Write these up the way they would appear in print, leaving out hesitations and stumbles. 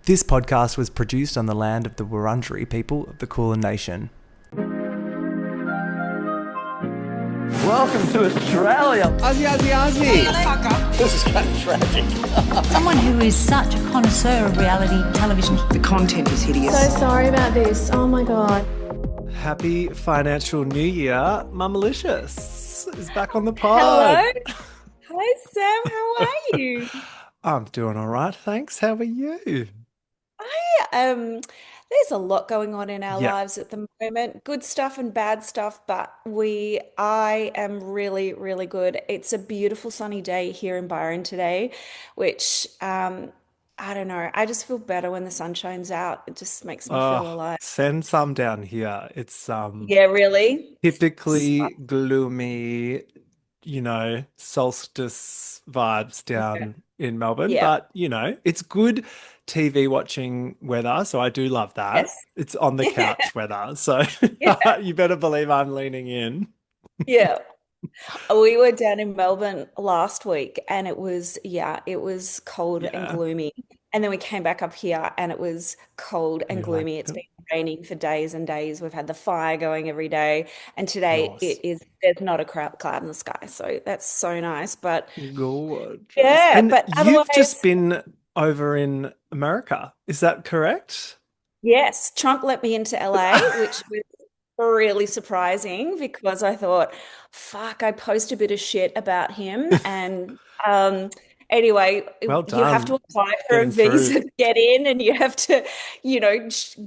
This podcast was produced on the land of the Wurundjeri people of the Kulin Nation. Welcome to Australia. Aussie, Aussie, Aussie. This is kind of tragic. Someone who is such a connoisseur of reality television. The content is hideous. So sorry about this. Oh my God. Happy financial new year. Mumalicious is back on the pod. Hello. Hi, Sam. How are you? I'm doing all right, thanks. How are you? There's a lot going on in our Yeah. lives at the moment. Good stuff and bad stuff, but I am really, really good. It's a beautiful sunny day here in Byron today, which I don't know. I just feel better when the sun shines out. It just makes me feel alive. Send some down here. It's Yeah, really. typically gloomy, solstice vibes down in Melbourne, Yeah. but it's good TV watching weather, so I do love that. Yes. It's on the couch weather, so Yeah. you better believe I'm leaning in. Yeah. We were down in Melbourne last week and it was cold and Yeah. gloomy. And then we came back up here and it was cold and You're like, gloomy. It's been raining for days and days. We've had the fire going every day. And today Nice. there's not a cloud in the sky. So that's so nice. But Gorgeous. yeah, And but you've just otherwise, been over in America, is that correct? yes, Trump let me into LA, which was really surprising because I thought, fuck, I post a bit of shit about him. And anyway, Well you have to done, apply for a getting through. visa to get in and you have to,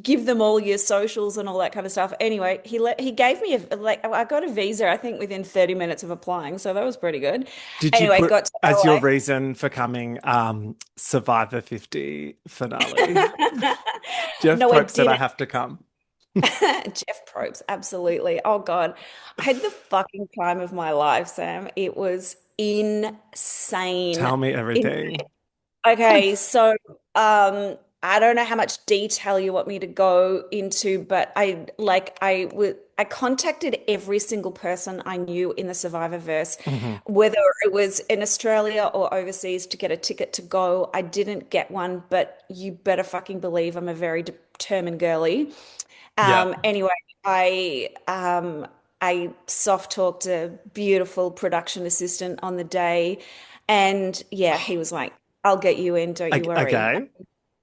give them all your socials and all that kind of stuff. Anyway, he gave me I got a visa, I think within 30 minutes of applying. So that was pretty good. Did you Anyway, put got to as your LA. reason for coming Survivor 50 finale? Jeff No, I Probst said I didn't. have to come. Jeff Probst, absolutely. Oh God, I had the fucking time of my life, Sam. It was insane. Tell me In- everything. okay, so I don't know how much detail you want me to go into, but I contacted every single person I knew in the Survivorverse, Mhm. whether it was in Australia or overseas, to get a ticket to go. I didn't get one, but you better fucking believe I'm a very determined girly. Yeah. Anyway, I soft talked a beautiful production assistant on the day, and yeah, he was like, "I'll get you in, don't you worry." Okay. I'm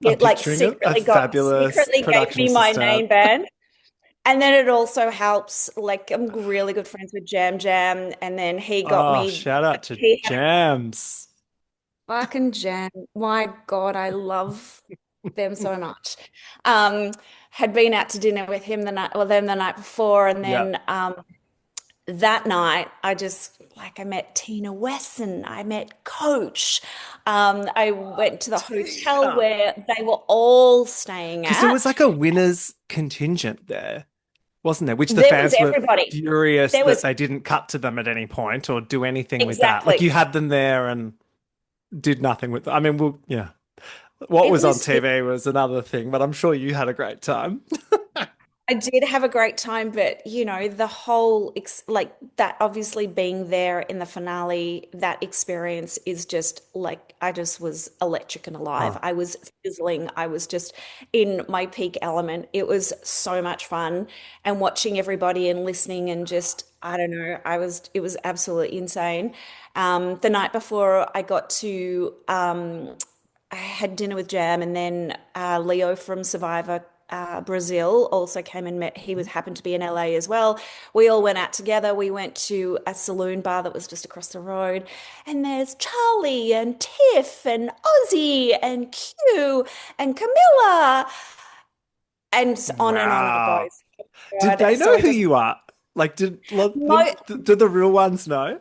It like picturing a fabulous secretly gave production me my assistant. name band. And then it also helps, like I'm really good friends with Jam Jam, and then he got Oh, me shout out to he had Jams. fucking Jam. My God, I love them so much. Um, had been out to dinner with them the night before, and Yeah. then that night I met Tina Wesson, I met Coach. I went to the hotel Tina. where they were all staying Because there was at. like a winner's contingent there, wasn't there? Which the There was fans were everybody. furious There that was they didn't cut to them at any point or do anything with that. Like exactly. you had them there and did nothing with them. I mean, yeah. What It was on was TV was another thing, but I'm sure you had a great time. I did have a great time, but the whole like that obviously being there in the finale, that experience is just like I just was electric and alive. Oh, I was sizzling. I was just in my peak element. It was so much fun and watching everybody and listening and just I don't know, it was absolutely insane. The night before I had dinner with Jam and then Leo from Survivor Brazil also came and met. He was happened to be in LA as well. We all went out together. We went to a saloon bar that was just across the road. And there's Charlie and Tiff and Ozzy and Q and Camilla and on it wow. goes. Did God. they So know I who just you are? Like, mo do the real ones know?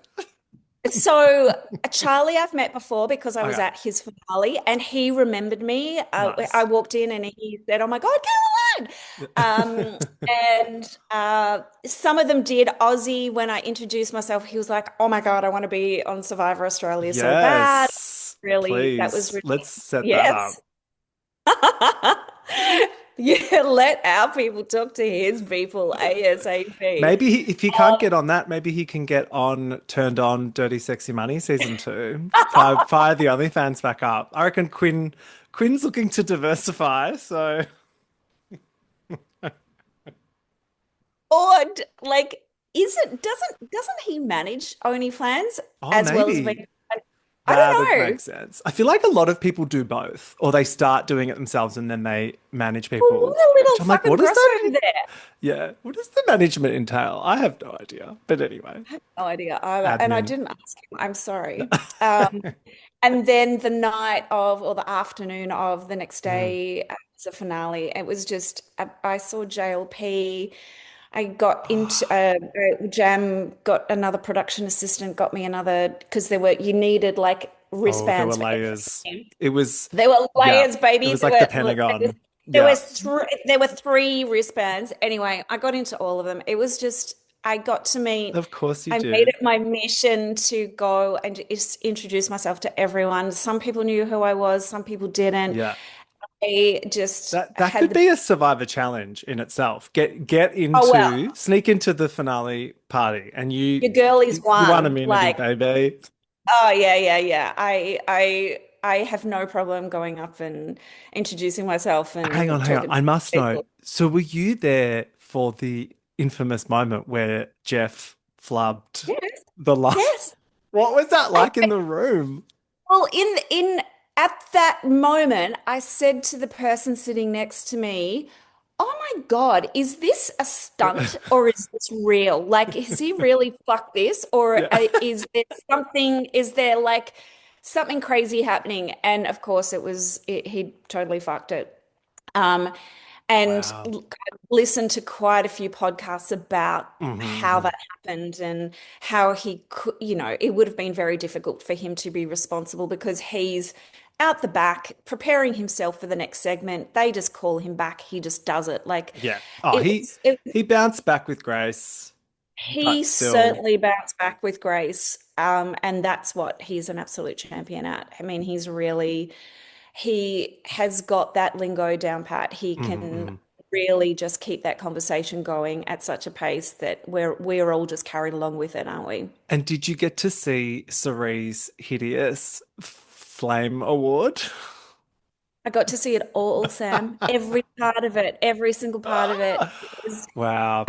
So Charlie, I've met before because I was Okay, at his finale, and he remembered me. I nice. walked in, and he said, "Oh my God, Caroline!" And some of them did. Ozzy, when I introduced myself, he was like, "Oh my God, I want to be on Survivor Australia so bad." Yes, Really, that was please. really Let's set that up. yes. Yeah, let our people talk to his people ASAP. Maybe if he can't get on that, maybe he can get on Turned On Dirty Sexy Money season two. Fire the OnlyFans back up. I reckon Quinn's looking to diversify, so Or like, is it doesn't he manage OnlyFans oh as well as maybe being? I that'd don't know. make sense. I feel like a lot of people do both, or they start doing it themselves and then they manage Well, people. what a Which little I'm like, fucking what does that? crossover there. Yeah, what does the management entail? I have no idea. But anyway, No idea either. And I admin. didn't ask him. I'm sorry. And then the night of, or the afternoon of the next Mm. day as a finale, it was just, I saw JLP. I got into Jam, got another production assistant, got me another, because you needed like Oh, there were wristbands for layers. everything. It was, There were yeah, layers, it baby. was like the Pentagon. Yeah, There were three wristbands. Anyway, I got into all of them. It was just I got to meet. of course you I made did. it my mission to go and just introduce myself to everyone. Some people knew who I was, some people didn't. Yeah. I just That had could the be a survivor challenge in itself. oh well, Sneak into the finale party and your girlie's you won won. immunity, Like, baby. oh yeah, yeah, yeah. I have no problem going up and introducing myself and Hang on. talking to I must know. people. So were you there for the infamous moment where Jeff flubbed Yes, the last? yes. What was that like in the room? Well, in at that moment, I said to the person sitting next to me, "Oh my God, is this a stunt or is this real? Like, is he really fucked this, or Yeah. is there something? Is there like something crazy happening?" And of course, he totally fucked it. Um, and Wow. I've listened to quite a few podcasts about how Hmm. that happened and how he could, it would have been very difficult for him to be responsible because he's out the back preparing himself for the next segment. They just call him back. He just does it. Like Yeah. Oh, it was, it, he bounced back with grace, he but still. certainly bounced back with grace. And that's what he's an absolute champion at. I mean, he has got that lingo down pat. He can Mhm. really just keep that conversation going at such a pace that we're all just carried along with it, aren't we? And did you get to see Cerie's hideous flame award? I got to see it all, Sam. Every part of it, every single part of it. It was, Wow.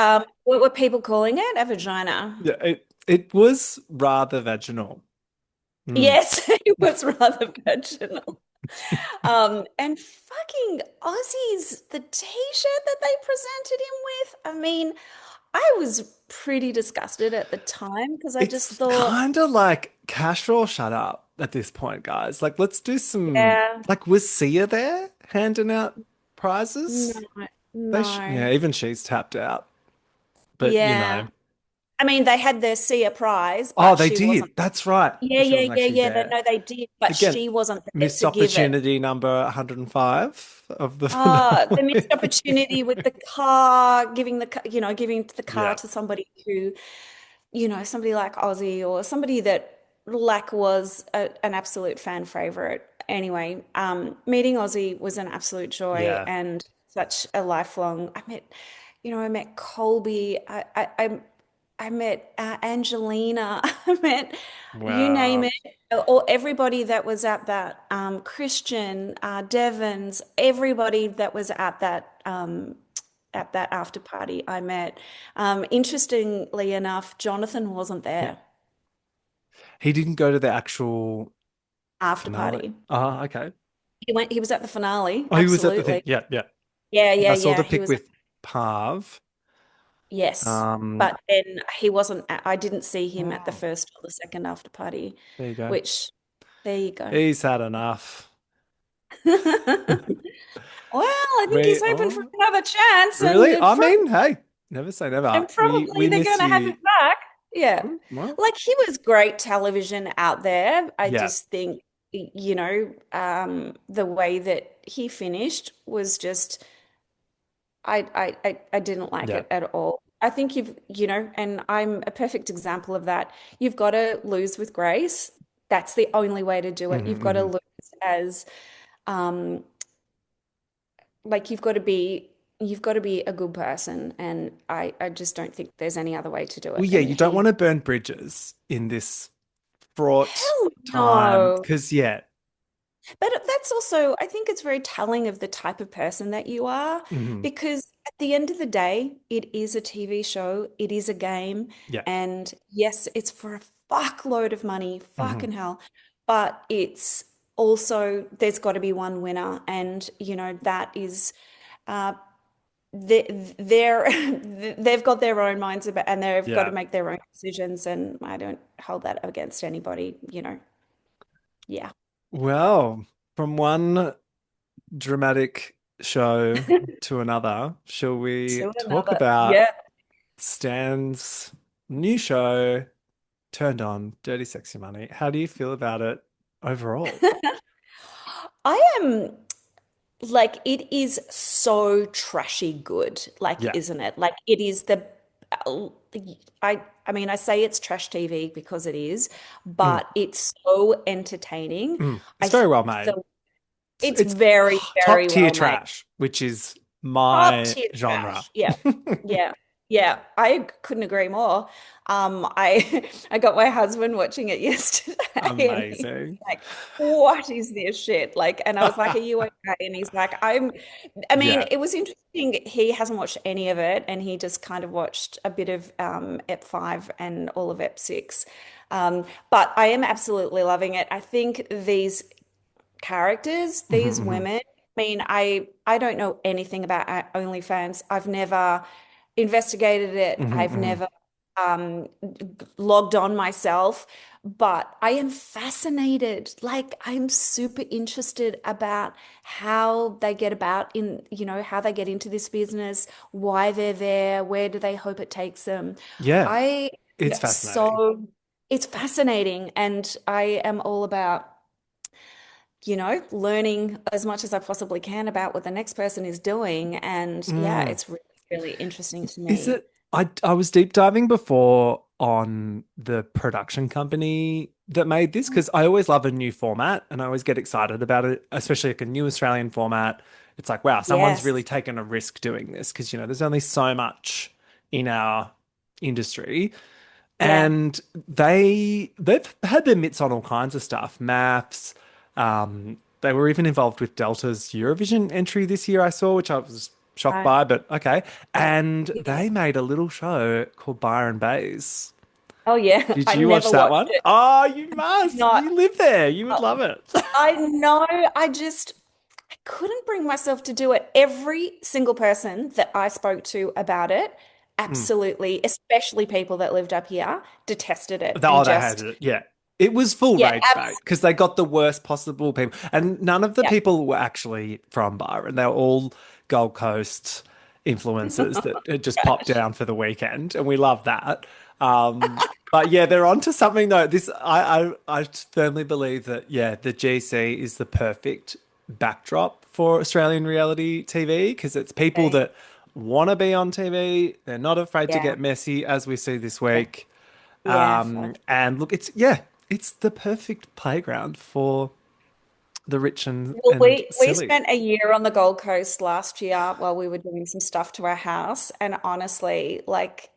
what were people calling it? A vagina. Yeah, it was rather vaginal. Mm. Yes, it was rather vaginal. And fucking Aussies, the t-shirt that they presented him with. I mean, I was pretty disgusted at the time because I just It's thought, kind of like cash or shut up at this point, guys. Like, let's do some. yeah, Like, was Sia there handing out no, prizes? no, Yeah, even she's tapped out. But yeah. I mean, they had their Sia prize, oh, but they she wasn't. did. That's right. Yeah, But she yeah, wasn't yeah, actually yeah. there. No, they did, but Again, she wasn't there missed to give it. opportunity number 105 of the The finale. missed opportunity with the car, giving the car Yeah. to somebody who, somebody like Ozzy or somebody that like was an absolute fan favorite. Anyway, meeting Ozzy was an absolute joy Yeah. and such a lifelong. I met Colby. I met Angelina. I met you name Wow. it, or everybody that was at that Christian, Devons, everybody that was at that after party. I met. Interestingly enough, Jonathan wasn't Yeah. there He didn't go to the actual after finale. party. Oh, okay. He was at the finale. Oh, he was at the thing. Absolutely. Yeah, yeah. Yeah, Yeah, yeah, I saw yeah. the He pic was. with Parv. Yes, Um, but then he wasn't. I didn't see him at the oh, first or the second after party, there you go. which there you go. He's had enough. Well, I think We he's hoping for oh another chance, really? I mean, hey, never say never. and probably We they're miss going to have you. him back. Yeah. Well, Like he was great television out there. I yeah. just think, the way that he finished was just, I didn't like Yeah. it at all. I think and I'm a perfect example of that. You've got to lose with grace. That's the only way to do it. Hmm. You've got to Hmm. lose as, um, like you've got to be a good person, and I just don't think there's any other way to do Well, it. yeah, And you don't want he to burn bridges in this fraught hell time no. because, yeah. But that's also, I think it's very telling of the type of person that you are, Mhm. because at the end of the day, it is a TV show, it is a game, Yeah. and yes, it's for a fuckload of money, Mhm. fucking hell, but it's also there's got to be one winner, and that is uh, they're they've got their own minds about, and they've got to Yeah. make their own decisions, and I don't hold that against anybody. Yeah. Well, from one dramatic show to another, shall we To talk another. about Yeah. Stan's new show, Turned On, Dirty Sexy Money? How do you feel about it overall? I am like, it is so trashy good, like, Yeah. isn't it? Like, it is uh, I mean, I say it's trash TV because it is, Mm. but it's so entertaining. Mm. It's I very think well made. it's It's very, top very tier well made. trash, which is Top my tier genre. trash. Yeah. Yeah. Yeah. I couldn't agree more. I I got my husband watching it yesterday and he was Amazing. like, "What is this shit?" Like, and I was like, "Are you okay?" And he's like, I mean, Yeah. it was interesting. He hasn't watched any of it, and he just kind of watched a bit of Ep 5 and all of Ep 6. But I am absolutely loving it. I think these characters, Mhm, these mhm. women. I mean, I don't know anything about OnlyFans. I've never investigated it. Mhm, I've mhm. never um, logged on myself, but I am fascinated. Like, I'm super interested about how they get about how they get into this business, why they're there, where do they hope it takes them. Yeah, I it's fascinating. so it's fascinating, and I am all about learning as much as I possibly can about what the next person is doing. And yeah, Mm. it's really, really interesting to Is me. it? I was deep diving before on the production company that made this because I always love a new format and I always get excited about it, especially like a new Australian format. It's like, wow, someone's really Yes. taken a risk doing this because there's only so much in our industry. Yeah. And they've had their mitts on all kinds of stuff, maths. They were even involved with Delta's Eurovision entry this year, I saw, which I was shocked Right. by, but okay. And Yeah. they made a little show called Byron Bays. Oh yeah. Did I you watch never that watched one? it. Oh, you must. Not. You live there. You would uh, love it. I know. I couldn't bring myself to do it. Every single person that I spoke to about it, Mm. absolutely, especially people that lived up here, detested it Oh, and they had just, it. Yeah. It was full yeah, rage bait because they got the worst possible people. And none of the yeah. people were actually from Byron. They were all Gold Coast influencers that had just popped Trash. down for the weekend. And we love that. But yeah, they're onto something though. I firmly believe that, yeah, the GC is the perfect backdrop for Australian reality TV because it's people Okay. that want to be on TV. They're not afraid to Yeah. get messy, as we see this Yeah. week. Yeah. Fuck. And look, it's the perfect playground for the rich Well, and we silly. spent a year on the Gold Coast last year while we were doing some stuff to our house, and honestly, like,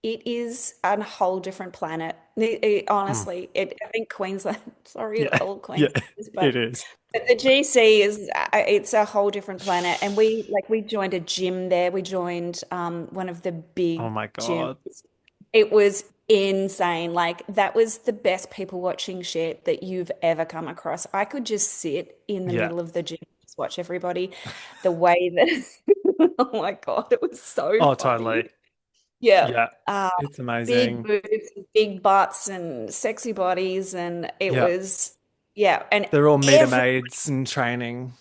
it is a whole different planet. Mm. Honestly, I think Queensland, sorry, Yeah, all yeah, Queenslanders, it is. but the GC is it's a whole different planet. And we joined a gym there. We joined one of the Oh big my gyms. God. It was insane. Like, that was the best people watching shit that you've ever come across. I could just sit in the Yeah. middle of the gym, just watch everybody. The way that, oh my God, it was so Oh, funny. totally. Yeah. Yeah. Uh, It's Big amazing. boobs, big butts, and sexy bodies. And it Yeah. was, yeah. And They're all meter every maids in training.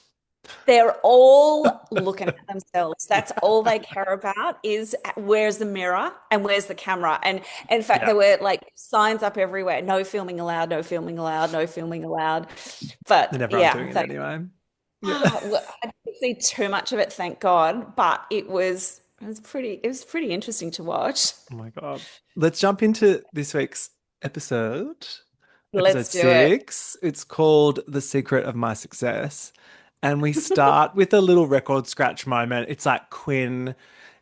they're all looking at themselves. That's all they care about is where's the mirror and where's the camera. And in fact, Yeah. there were like signs up everywhere: no filming allowed, no filming allowed, no filming allowed. And But everyone's yeah, doing it anyway. Yeah. well, I didn't see too much of it, thank God. But it was pretty interesting to watch. Oh my God. Let's jump into this week's episode. Episode Let's do it. 6. It's called The Secret of My Success. And we start with a little record scratch moment. It's like Quinn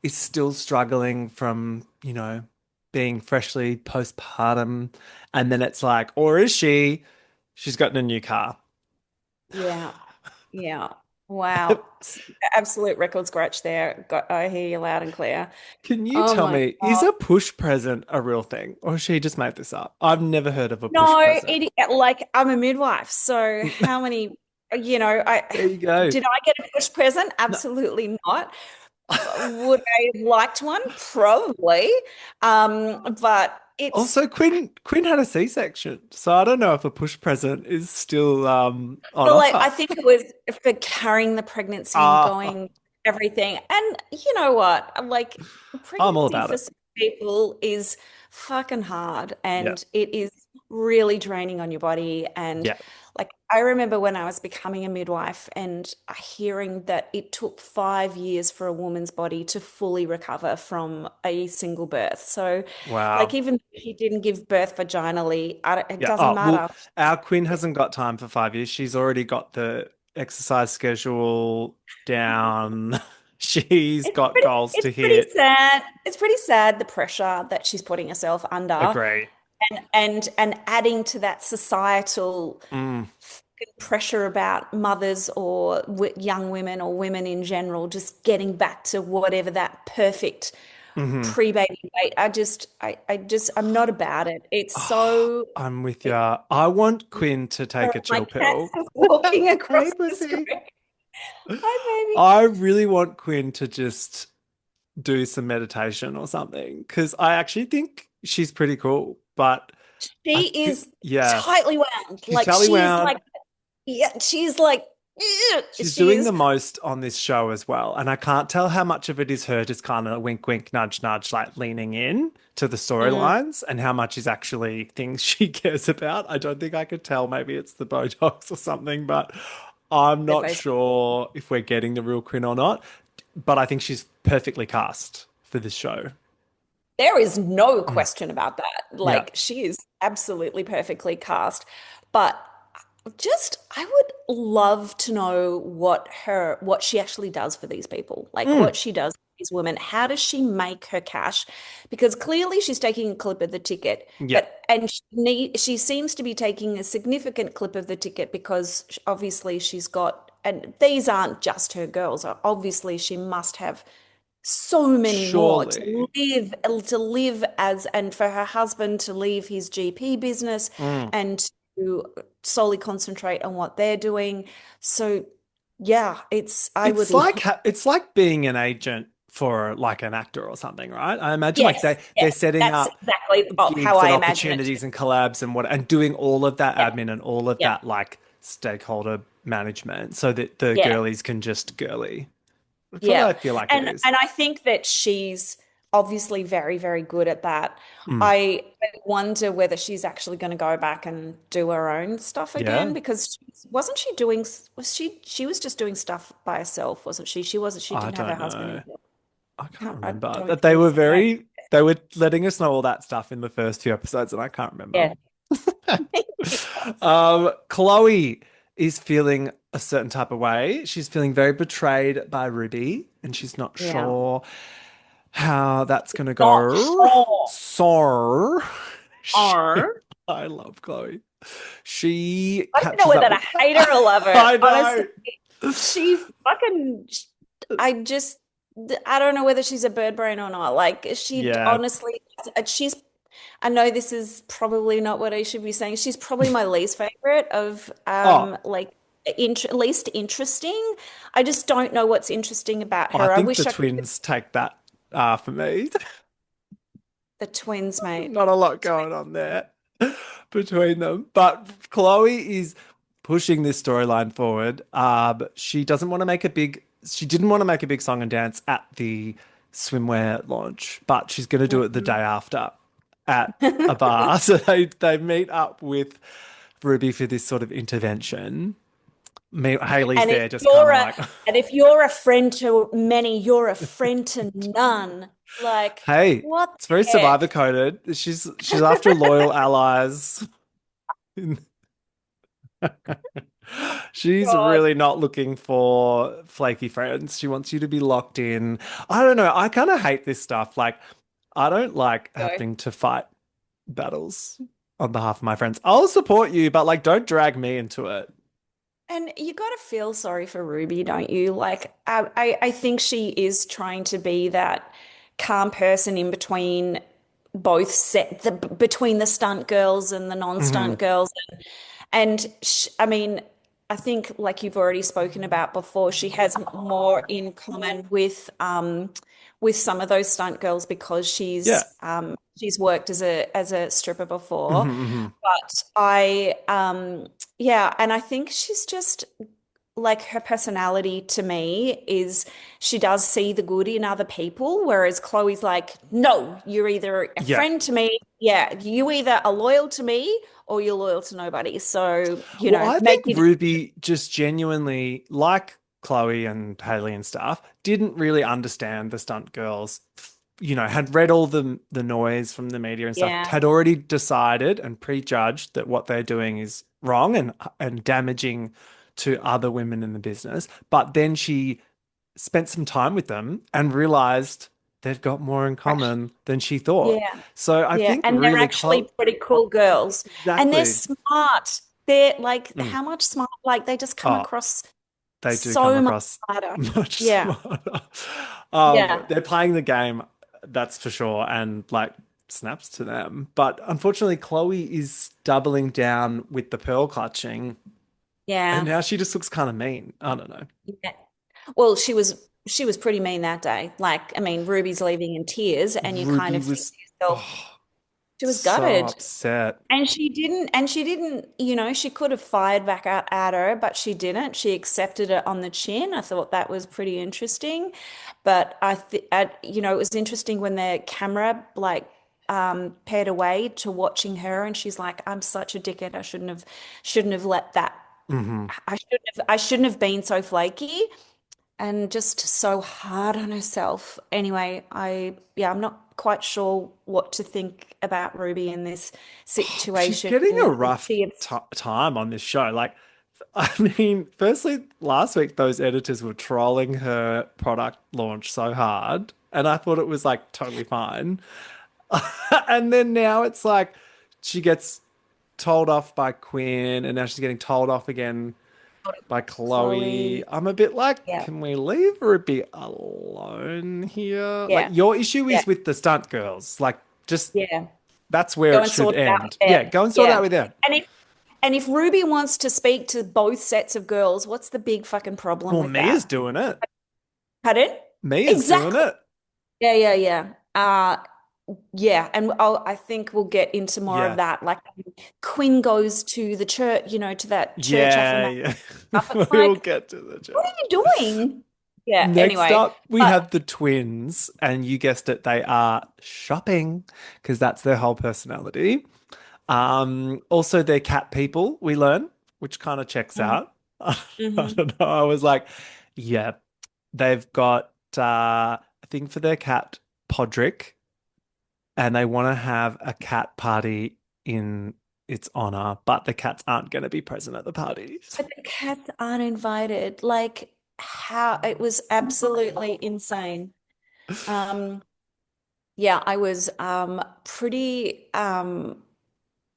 is still struggling from, being freshly postpartum. And then it's like, or is she? She's gotten a new car. Yeah. Yeah. Wow. Absolute record scratch there. I hear you loud and clear. Can you Oh tell my me, is God. a push present a real thing? Or has she just made this up? I've never heard of a push No, present. like I'm a midwife, so how many, I There you go. did I get a push present? No. Absolutely not. Would I have liked one? Probably. But it's Also, Quinn had a C-section, so I don't know if a push present is still on Well, like offer. I think it was for carrying the pregnancy and Ah, going everything. And you know what? Like I'm all pregnancy about for it. some people is fucking hard Yeah, and it is really draining on your body. And yeah. like I remember when I was becoming a midwife and hearing that it took 5 years for a woman's body to fully recover from a single birth. So like Wow. even if she didn't give birth vaginally, it Yeah. doesn't Oh, well, matter. our Quinn hasn't got time for 5 years. She's already got the exercise schedule down. She's got goals It's to pretty hit. sad. It's pretty sad the pressure that she's putting herself under Agree. and adding to that societal Mm, pressure about mothers or young women or women in general just getting back to whatever that perfect hmm. pre-baby weight. I'm not about it. It's Oh, so I'm with you. I want Quinn to take a my chill cat's pill. just walking Hey, across the pussy. screen. Hi, baby. I really want Quinn to just do some meditation or something because I actually think she's pretty cool. But I She feel, is yeah, tightly wound. she's Like totally she's wound. like yeah, she's like "Ugh," She's she doing the is. most on this show as well. And I can't tell how much of it is her just kind of wink, wink, nudge, nudge, like leaning in to the Mm, storylines and how much is actually things she cares about. I don't think I could tell. Maybe it's the Botox or something, but I'm her not face. sure if we're getting the real Quinn or not. But I think she's perfectly cast for this show. There is no Mm. question about that. Yeah. Like she is absolutely perfectly cast. But just I would love to know what she actually does for these people. Like Mm. what she does for these women. How does she make her cash? Because clearly she's taking a clip of the ticket, Yeah. but she seems to be taking a significant clip of the ticket because obviously she's got and these aren't just her girls. Obviously she must have so many more Surely. to live as and for her husband to leave his GP business Mm. and to solely concentrate on what they're doing. So yeah, it's I would love It's like being an agent for like an actor or something, right? I imagine like yes, they're yes, setting that's up exactly how gigs I and imagine it too. opportunities and collabs and doing all of that Yeah, admin and all of yeah, that like stakeholder management so that the yeah. girlies can just girly. That's what Yeah. I feel like it And is. and I think that she's obviously very, very good at that. Mm. I wonder whether she's actually going to go back and do her own stuff again Yeah. because wasn't she doing she was just doing stuff by herself, wasn't she? She I didn't have her don't husband know. in it. I can't I remember. don't That they think were so. No. very they were letting us know all that stuff in the first few episodes and I can't remember. Yeah. Chloe is feeling a certain type of way. She's feeling very betrayed by Ruby, and she's not Yeah. sure how that's going to Not go. sure. So, she, Are. I love Chloe. She I don't know catches whether up to with. hate her or love her. I Honestly, know. she fucking I just I don't know whether she's a bird brain or not. Like she Yeah. honestly she's I know this is probably not what I should be saying. She's probably my least favorite of Oh, like least interesting. I just don't know what's interesting about I her. I think the wish I could twins take that for me. the twins, mate. Not a lot going on there between them. But Chloe is pushing this storyline forward. But she doesn't want to make a big. She didn't want to make a big song and dance at the swimwear launch, but she's going to do it the day after at a bar. So they meet up with Ruby for this sort of intervention. Haley's And if there, just kind you're of a like, and if you're a friend to many, you're a friend to none. Like, "Hey, what it's very the Survivor heck? coded. She's after loyal allies." She's God. really not looking for flaky friends. She wants you to be locked in. I don't know. I kind of hate this stuff. Like, I don't like Go. having to fight battles on behalf of my friends. I'll support you, but like, don't drag me into it. And you got to feel sorry for Ruby, don't you? Like, I think she is trying to be that calm person in between between the stunt girls and the non-stunt Hmm. girls. And sh I mean, I think like you've already spoken about before, she has more in common with some of those stunt girls because Yeah. she's worked as a stripper before. Hmm. Hmm. But I yeah, and I think she's just like her personality to me is she does see the good in other people, whereas Chloe's like, no, you're either a Yeah. friend to me, yeah, you either are loyal to me or you're loyal to nobody. So, Well, I make think your Ruby just genuinely, like Chloe and Haley and stuff, didn't really understand the stunt girls. Had read all the noise from the media and stuff, yeah, had already decided and prejudged that what they're doing is wrong and damaging to other women in the business. But then she spent some time with them and realized they've got more in common than she thought. yeah, So I yeah. think And they're really actually pretty cool girls. And they're exactly. smart. They're like, Mm. how much smart? Like, they just come Oh, across they do come so much across smarter. much Yeah, smarter. yeah. They're playing the game, that's for sure, and like snaps to them. But unfortunately, Chloe is doubling down with the pearl clutching, and Yeah. now she just looks kind of mean. I don't know. Yeah. Well, she was pretty mean that day. Like, I mean, Ruby's leaving in tears, and you kind Ruby of think was to yourself, oh, she was so gutted. upset. And she didn't, she could have fired back at her, but she didn't. She accepted it on the chin. I thought that was pretty interesting. But it was interesting when the camera like paired away to watching her, and she's like, "I'm such a dickhead. Shouldn't have let that. Hmm. I shouldn't have been so flaky." And just so hard on herself. Anyway, I'm not quite sure what to think about Ruby in this She's situation. getting a Is rough she time on this show. Like, I mean, firstly, last week those editors were trolling her product launch so hard, and I thought it was like totally fine. And then now it's like she gets told off by Quinn, and now she's getting told off again by Chloe. Chloe? I'm a bit like, Yeah, can we leave Ruby alone here? Like, yeah, your issue yeah, is with the stunt girls. Like, just yeah. that's where Go it and should sort it out with end. Yeah, them. go and sort it out Yeah. with them. And if Ruby wants to speak to both sets of girls, what's the big fucking problem Well, with Mia's that? doing it. Pardon? Mia's doing Exactly. it. Yeah, yeah, yeah. Yeah, and I think we'll get into more of Yeah. that. Like Quinn goes to the church, to that church Yeah, affirmation yeah. stuff. It's We will like, get to the what are church. you doing? Yeah, Next anyway. up, we But have the twins, and you guessed it, they are shopping because that's their whole personality. Also, they're cat people, we learn, which kind of checks mm, out. I mhm. don't know. I was like, yeah, they've got a thing for their cat, Podrick, and they want to have a cat party in its honor, but the cats aren't going to be present at the parties. But the cats aren't invited. Like how it was absolutely insane. Um, yeah, I was pretty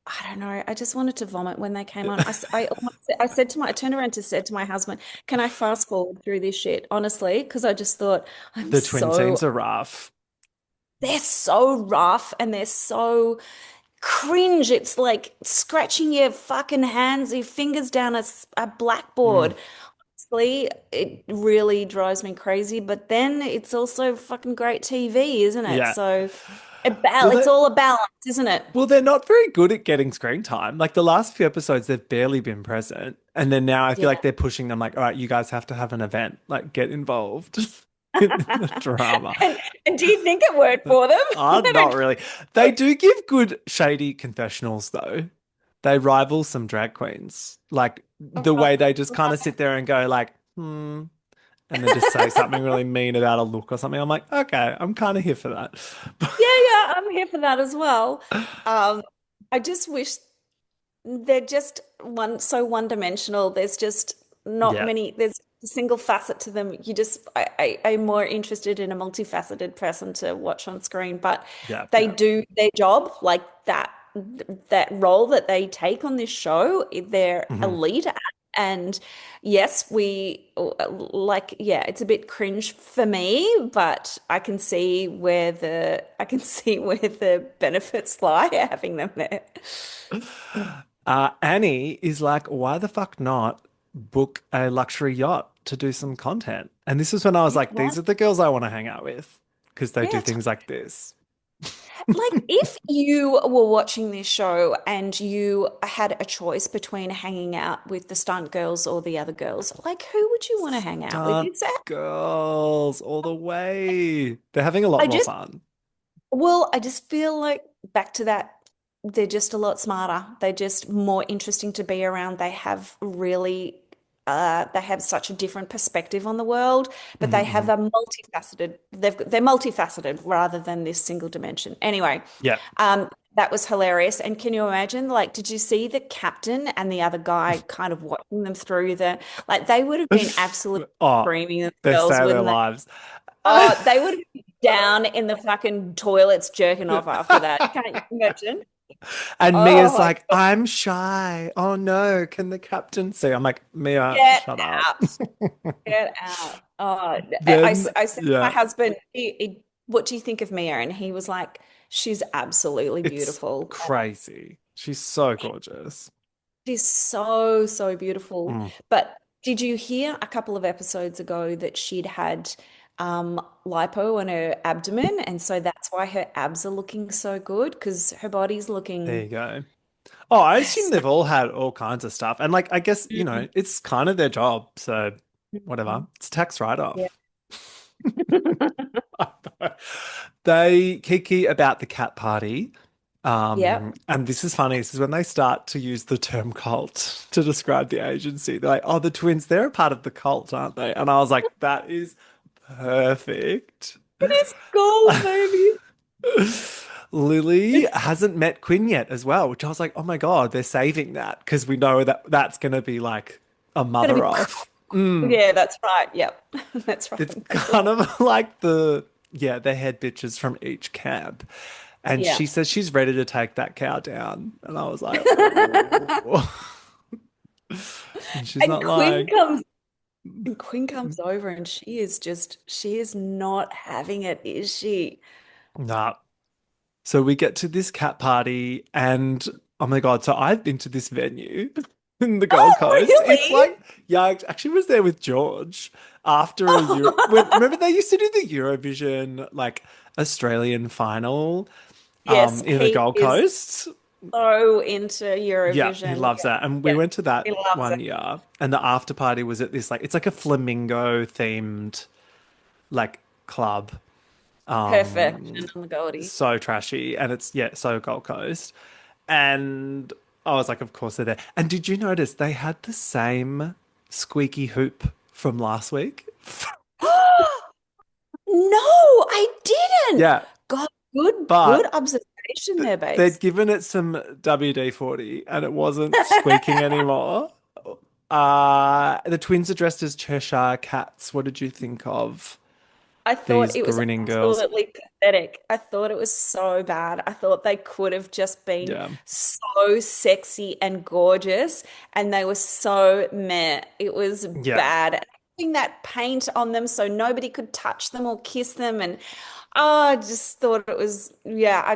I don't know. I just wanted to vomit when they came on. I said I turned around to said to my husband, "Can I fast forward through this shit?" Honestly, because I just thought The twin scenes are rough. they're so rough and they're so cringe. It's like scratching your fucking hands, your fingers down a Mm, blackboard. Honestly, it really drives me crazy. But then it's also fucking great TV, isn't it? yeah. So Well, it's all a balance, isn't it? they're not very good at getting screen time. Like the last few episodes, they've barely been present. And then now I feel like Yeah. they're pushing them like, all right, you guys have to have an event. Like get involved in the drama. And, and do you think it worked for them? Not really. They do give good shady confessionals though. They rival some drag queens. Like the way they just kind of sit there and go like, and then just say something really mean about a look or something. I'm like, okay, I'm kind of here for that. Yeah, yeah, I'm here for that as well. Um, I just wish. they're just one dimensional. There's just not Yeah. many. There's a single facet to them. I'm more interested in a multifaceted person to watch on screen, but Yeah. they Yeah. do their job like that role that they take on this show, they're Mhm. elite at. And yes, it's a bit cringe for me, but I can see where the benefits lie having them there. Annie is like, why the fuck not book a luxury yacht to do some content? And this is when I was Yeah, like, right. these are the girls I want to hang out with because they do Yeah, things like this. like if you were watching this show and you had a choice between hanging out with the stunt girls or the other girls, like who would you want to hang out with? Stunt girls all the way. They're having a lot I more just, fun. I just feel like back to that, they're just a lot smarter. They're just more interesting to be around. They have such a different perspective on the world, but Mhm, they have mhm. a multifaceted, they're multifaceted rather than this single dimension. Anyway, Yeah. that was hilarious. And can you imagine, like, did you see the captain and the other guy kind of watching them through like, they would have been absolutely Oh, screaming they themselves, stay their wouldn't they? lives. Oh, they would have been down in the fucking toilets jerking off after that. Can't you imagine? And Oh Mia's my like, I'm shy. Oh no, can the captain see? I'm like, Mia, Get shut up. out. Get out. Oh, Then, I said to my yeah, husband, what do you think of Mia? And he was like, she's absolutely it's beautiful. crazy. She's so gorgeous. She's so, so beautiful. Mm. But did you hear a couple of episodes ago that she'd had lipo on her abdomen? And so that's why her abs are looking so good because her body's There looking you go. Oh, I assume so. they've all had all kinds of stuff. And like, I guess, it's kind of their job. So whatever. It's a tax Yeah. write-off. They kiki about the cat party. Yeah. And this is funny. This is when they start to use the term cult to describe the agency. They're like, oh, the twins, they're a part of the cult, aren't they? And I was like, that is perfect. It is gold, baby. Lily It's hasn't met Quinn yet as well, which I was like, oh my God, they're saving that because we know that that's going to be like a gonna mother be. off. Yeah, that's right. Yep. That's It's right. That's right. kind of like the head bitches from each camp. And Yeah. she says she's ready to take that cow down. And I was like, oh. And she's And not lying. Quinn comes over and she is not having it, is she? Nah. So we get to this cat party, and oh my God, so I've been to this venue in the Gold Oh, Coast. It's really? like, yeah, I actually was there with George after a Euro. Remember they used to do the Eurovision like Australian final Yes, in the he Gold is Coast. so into Yeah, he Eurovision. loves Yeah, that. And we yeah. went to He that loves one it. year, and the after party was at this like it's like a flamingo themed like club. Perfection on the Goldie. So trashy, and it's yeah, so Gold Coast. And I was like, of course they're there. And did you notice they had the same squeaky hoop from last week? No, I didn't. Yeah, God, good but observation there, they'd babes. given it some WD-40 and it wasn't squeaking anymore. The twins are dressed as Cheshire cats. What did you think of I thought these it was grinning girls? absolutely pathetic. I thought it was so bad. I thought they could have just been Yeah, so sexy and gorgeous, and they were so meh. It was yeah, bad. Putting that paint on them so nobody could touch them or kiss them, and oh, I just thought it was, yeah,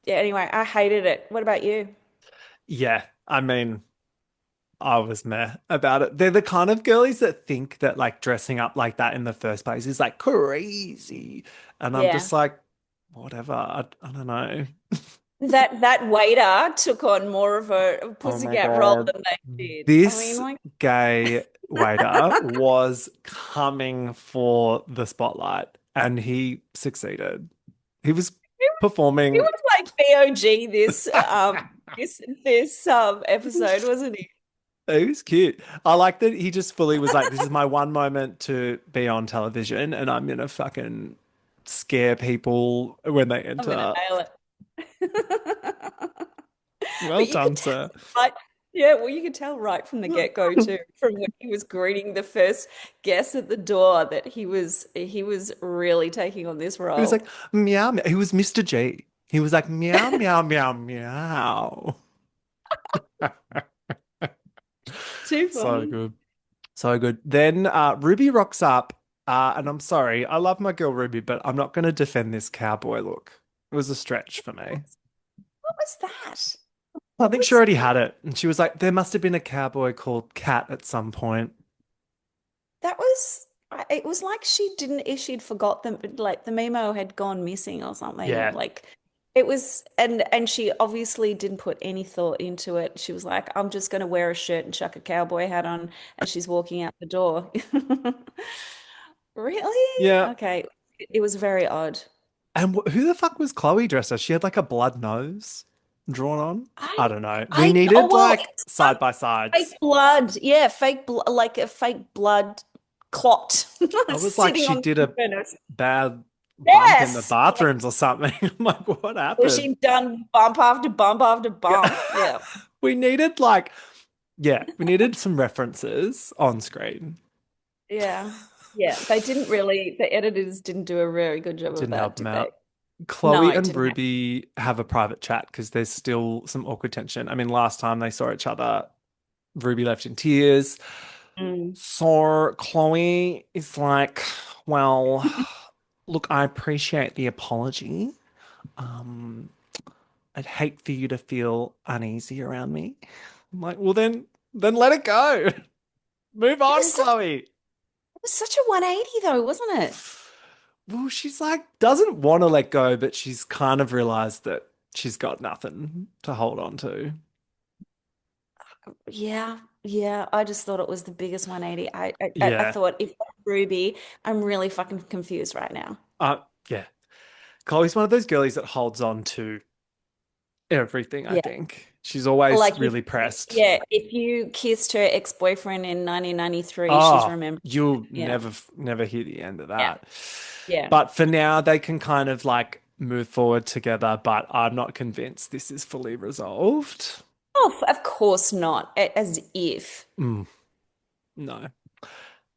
anyway, I hated it. What about you? yeah. I mean, I was meh about it. They're the kind of girlies that think that like dressing up like that in the first place is like crazy. And I'm Yeah. just like, whatever. I don't know. That waiter took on more of a Oh my pussycat role God. than they did. I mean, This like, gay waiter was coming for the spotlight and he succeeded. He was he performing. was like BOG this episode, wasn't he? He was cute. I like that he just fully was like, this is my one moment to be on television and I'm gonna fucking scare people when they I'm gonna enter. nail it. Well But you could done, tell, sir. right? Yeah, well, you could tell right from the get-go too, from when he was greeting the first guest at the door that he was really taking on this He was role. like, meow, meow. He was Mr. G. He was like, meow, meow, meow, meow. Too So funny. good. So good. Then Ruby rocks up. And I'm sorry, I love my girl Ruby, but I'm not going to defend this cowboy look. It was a stretch for me. What was that? I What think she was already had it. And she was like, there must have been a cowboy called Cat at some point. that was it was like she didn't she'd forgot them, like the memo had gone missing or something. Yeah. Like it was, and she obviously didn't put any thought into it. She was like, I'm just gonna wear a shirt and chuck a cowboy hat on, and she's walking out the door. Really? Yeah. Okay. It was very odd. And who the fuck was Chloe dressed as? She had like a blood nose drawn on. I I don't know. We I oh needed well, like it's side by sides. fake blood. Yeah, fake blood, like a fake blood clot I was like, sitting she on did the a furnace. bad bump in the Yes. bathrooms or something. I'm like, what Was happened? she done bump after bump after Yeah. bump? Yeah. We needed like, yeah, we needed some references on screen. Yeah. Yeah. The editors didn't do a very good job of Didn't help that, them did they? out. No, Chloe it and didn't happen. Ruby have a private chat because there's still some awkward tension. I mean, last time they saw each other, Ruby left in tears. Mm. So Chloe is like, well, look, I appreciate the apology. Um, I'd hate for you to feel uneasy around me. I'm like, well then let it go. Move It on, was such Chloe. it was such a 180 though, wasn't it? Well, she's like, doesn't want to let go, but she's kind of realized that she's got nothing to hold on to. Yeah. Yeah. I just thought it was the biggest 180. I Yeah. thought if that's Ruby, I'm really fucking confused right now. Uh, yeah. Chloe's one of those girlies that holds on to everything, I Yeah. think. She's always Like if really pressed. yeah, if you kissed her ex-boyfriend in 1993, she's Oh, remembering. you'll Yeah. never hear the end of Yeah. that. Yeah. But for now, they can kind of like move forward together, but I'm not convinced this is fully resolved. Oh, of course not. As if. Mm, no.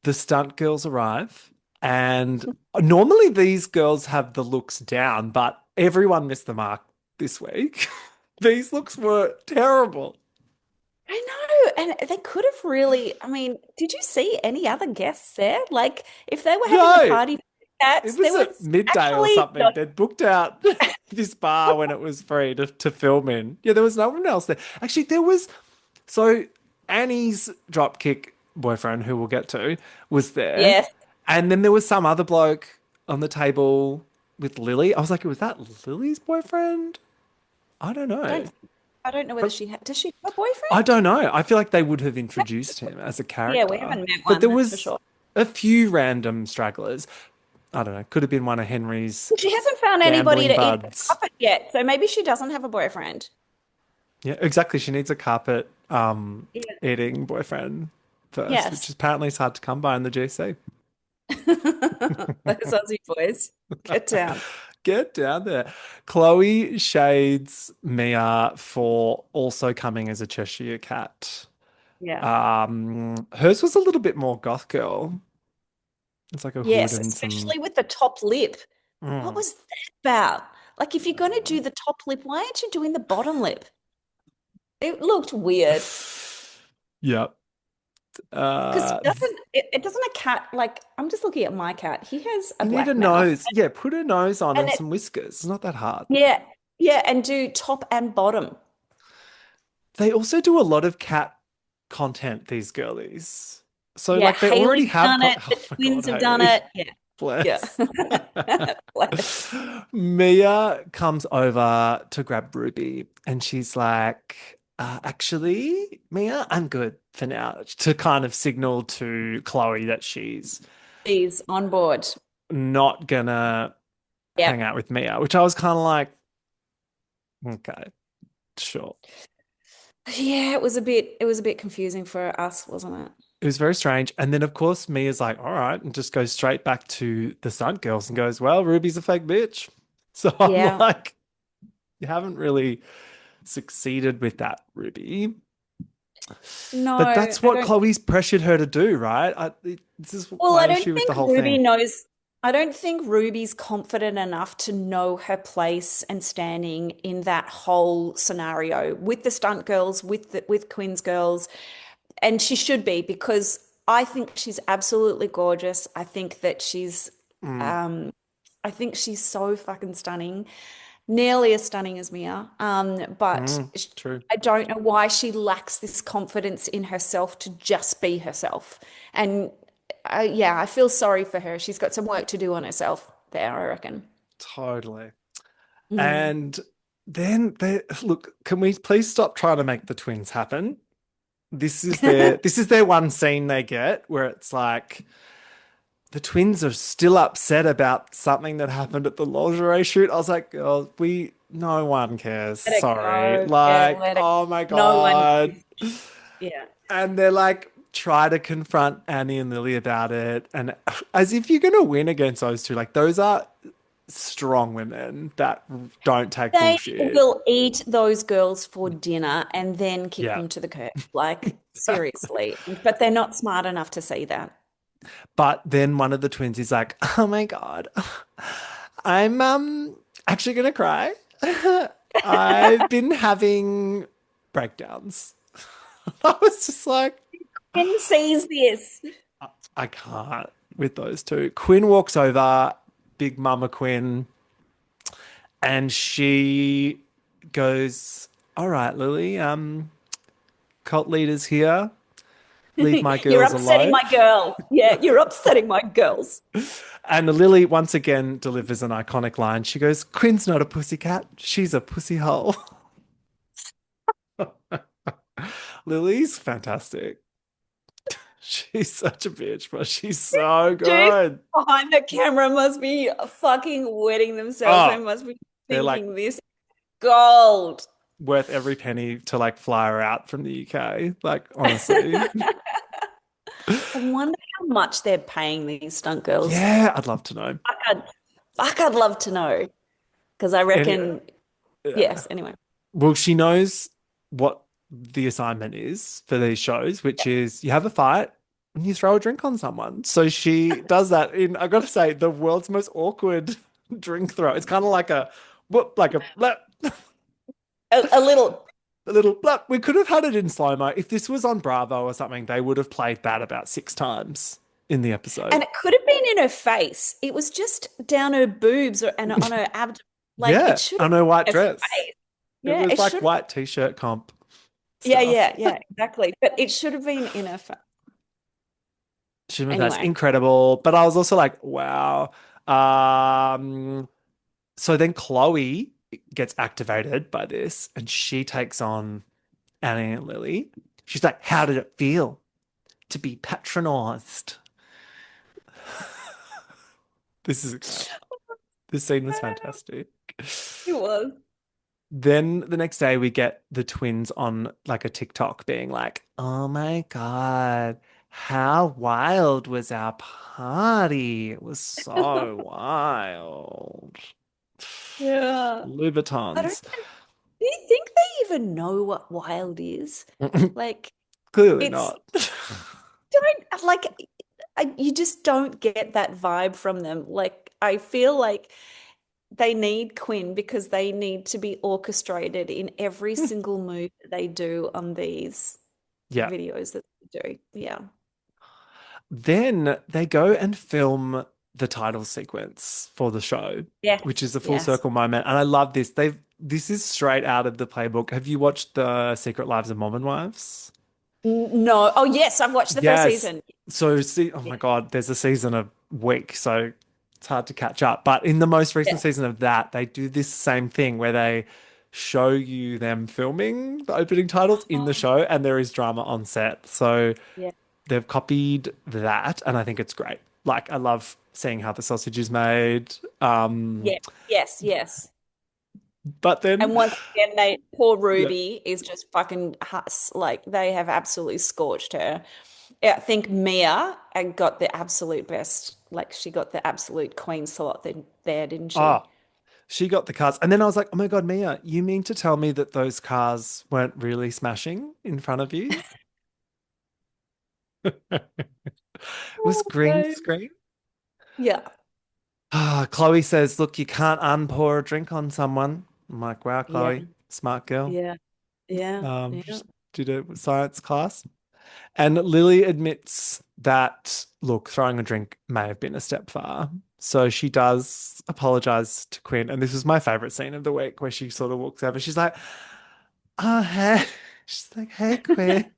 The stunt girls arrive, and normally these girls have the looks down, but everyone missed the mark this week. These looks were terrible. I know. And they could have really, I mean, did you see any other guests there? Like, if they were having the No, party for it cats, there was was at midday or actually something. not. They'd booked out this bar when it was free to film in. Yeah, there was no one else there. Actually, there was. So Annie's dropkick boyfriend, who we'll get to, was there. Yes. And then there was some other bloke on the table with Lily. I was like, was that Lily's boyfriend? I don't I know. don't I don't know whether But she does she have a boyfriend? I don't know. I feel like they would have introduced him as a Yeah, we character. haven't met But one, there that's for was sure. a few random stragglers. I don't know. Could have been one of Henry's She hasn't found anybody gambling to eat the buds. carpet yet, so maybe she doesn't have a boyfriend. Yeah, exactly. She needs a carpet Yeah. eating boyfriend first, which Yes. is apparently is hard to come by in the GC. Those Aussie boys. Get down. Get down there. Chloe shades Mia for also coming as a Cheshire cat. Yeah. Hers was a little bit more goth girl. It's like a hood Yes, and some. especially with the top lip. What Mm. was that about? Like, if you're going to do the top lip, why aren't you doing the bottom lip? It looked weird Yep. because Uh, it doesn't a cat like I'm just looking at my cat. He has a you need a black mouth, nose. Yeah, put a nose on and and it some whiskers. It's not that hard. yeah yeah, and do top and bottom. They also do a lot of cat content, these girlies. So Yeah, like they already Haley's have done it. oh The my God, twins have done Haley. it. Yeah, Bless. yeah. Bless. Mia comes over to grab Ruby and she's like, actually, Mia, I'm good for now. To kind of signal to Chloe that she's She's on board. not gonna hang Yep. out with Mia, which I was kind of like, okay, sure. Yeah, it was a bit confusing for us, wasn't it? It was very strange. And then, of course, Mia's like, all right, and just goes straight back to the stunt girls and goes, well, Ruby's a fake bitch. So I'm Yeah. like, you haven't really succeeded with that, Ruby. No, But that's I what don't. Chloe's pressured her to do, right? This is Well, I my don't issue with the think whole Ruby thing. knows. I don't think Ruby's confident enough to know her place and standing in that whole scenario with the stunt girls, with Quinn's girls, and she should be because I think she's absolutely gorgeous. Mm, Um, I think she's so fucking stunning, nearly as stunning as Mia. But true. I don't know why she lacks this confidence in herself to just be herself. And yeah, I feel sorry for her. She's got some work to do on herself there, I reckon. Totally. Mm. And then they look, can we please stop trying to make the twins happen? This is their one scene they get where it's like the twins are still upset about something that happened at the lingerie shoot. I was like, oh, no one cares. Let it Sorry. go. Yeah, Like, let it. oh my No one God. gives. Yeah. And they're like, try to confront Annie and Lily about it. And as if you're going to win against those two, like, those are strong women that don't take They bullshit. will eat those girls for dinner and then kick Yeah. them to the curb. Like, seriously. But they're not smart enough to see that. But then one of the twins is like, oh my God, I'm actually going to cry. I've been having breakdowns. I was just like, Quinn sees this. I can't with those two. Quinn walks over, Big Mama Quinn, and she goes, all right, Lily, cult leaders here. Leave my You're girls upsetting alone. my girl. Yeah, you're upsetting my girls. And Lily once again delivers an iconic line. She goes, Quinn's not a pussycat. She's a pussy hole. Lily's fantastic. She's such a bitch, but she's so Dude good. behind the camera must be fucking wetting themselves. They Oh, must be they're like thinking this gold. worth every penny to like fly her out from the UK. Like, honestly. I wonder how much they're paying these stunt girls. Yeah, I'd love to know. I'd, I'd love to know because I Any, reckon, yeah. yes, anyway. Well, she knows what the assignment is for these shows, which is you have a fight and you throw a drink on someone. So she does that in, I got to say, the world's most awkward drink throw. It's kind of like a whoop, like a blap, A little. a little blap. We could have had it in slow mo. If this was on Bravo or something, they would have played that about 6 times in the episode. And it could have been in her face. It was just down her boobs and on her abdomen. Like Yeah, it should have on her white been in her dress. face. It Yeah, was it like should. white t-shirt comp Yeah, stuff. yeah, exactly. But it should have been in her face. That's Anyway. incredible. But I was also like, wow. So then Chloe gets activated by this and she takes on Annie and Lily. She's like, how did it feel to be patronized? This scene was fantastic. It was. Then the next day we get the twins on like a TikTok being like, oh my God, how wild was our party? It was so wild. Yeah. I don't Louboutins. do you think they even know what wild is? Like Clearly it's not. don't like you just don't get that vibe from them. Like I feel like they need Quinn because they need to be orchestrated in every single move that they do on these Yeah. videos that they do. Yeah. Then they go and film the title sequence for the show, Yes. which is a full Yes. circle moment. And I love this. This is straight out of the playbook. Have you watched The Secret Lives of Mormon Wives? No. Oh, yes, I've watched the first Yes. season. So see, oh my God, there's a season a week, so it's hard to catch up. But in the most recent Yeah. season of that, they do this same thing where they show you them filming the opening titles in the show, and there is drama on set. So Yeah. they've copied that, and I think it's great. Like, I love seeing how the sausage is made. Yeah. Yes. Yes. But then, And once again, poor yeah. Ruby is just fucking like they have absolutely scorched her. Yeah, I think Mia got the absolute best. Like she got the absolute queen slot there, didn't Oh, she? She got the cars. And then I was like, oh my God, Mia, you mean to tell me that those cars weren't really smashing in front of you? Was Oh, green no. screen? Yeah. Chloe says, look, you can't unpour a drink on someone. I'm like, wow, Yeah. Chloe, smart girl. Yeah. Yeah. Yeah. Just did a science class. And Lily admits that, look, throwing a drink may have been a step far. So she does apologize to Quinn. And this is my favorite scene of the week where she sort of walks over. She's like, oh, hey. She's like, hey, Quinn.